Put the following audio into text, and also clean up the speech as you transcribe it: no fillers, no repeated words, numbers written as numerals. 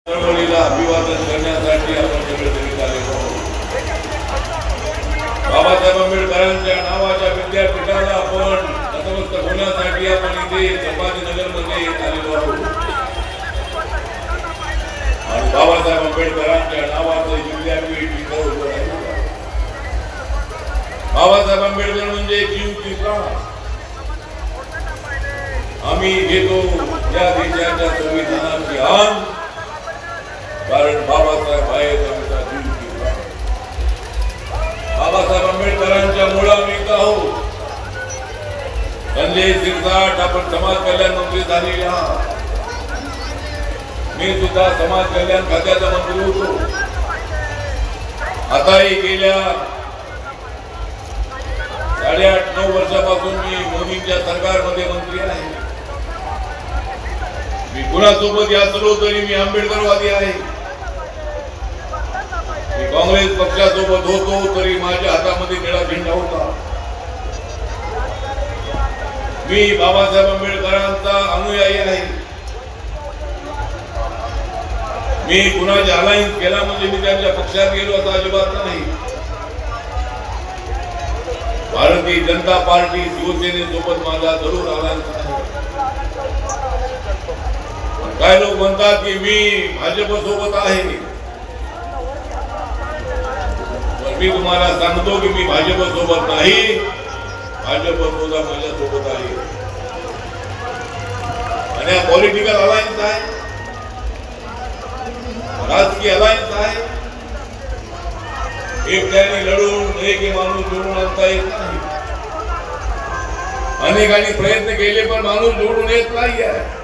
चळवळीला अभिवादन करण्यासाठी आपण सगळे आलेलो आहोत। बाबासाहेब आंबेडकरांच्या नावाच्या विद्यापीठाला आपण नतमस्तक होण्यासाठी आपण इथे संभाजीनगरमध्ये आलेलो आहोत आणि बाबासाहेब आंबेडकरांच्या नावाचं विद्यापीठ इथं उभं राहिलं। बाबासाहेब आंबेडकर म्हणजे जीव की प्राण आम्ही घेतो या देशाच्या संविधानाची आन, कारण बाबासाहेब आहेत आमचा जीव की प्राण। बाबासाहेब आंबेडकरांच्या मुळामीत आहोत। संजय शिरसाट आपण समाज कल्याण मंत्री झालेले आहात, मी सुद्धा समाज कल्याण खात्याचा मंत्री होतो। आताही गेल्या 8.5-9 वर्षापासून मी मोदींच्या सरकारमध्ये मंत्री आहे। मी कुणासोबत असलो तरी मी आंबेडकरवादी आहे। मी काँग्रेस पक्षासोबत होतो तरी माझ्या हातामध्ये निळा झेंडा होता। मी बाबासाहेब आंबेडकरांचा अनुयायी आहे। मी कुणाचे अलायन्स केला म्हणजे मी त्यांच्या पक्षात गेलो असं अजिबात नाही। भारतीय जनता पार्टी शिवसेनेसोबत माझा जरूर अलायन्स आहे। काय लोक म्हणतात की मी भाजप सोबत आहे, पण मी तुम्हाला सांगतो की मी भाजप सोबत नाही, भाजप सुद्धा माझ्या सोबत आहे आणि हा पॉलिटिकल अलायन्स आहे, राजकीय अलायन्स आहे। एकट्याने लढून एक माणूस जोडून आणता येत नाही। अनेकांनी प्रयत्न केले पण माणूस जोडून येत नाही आहे।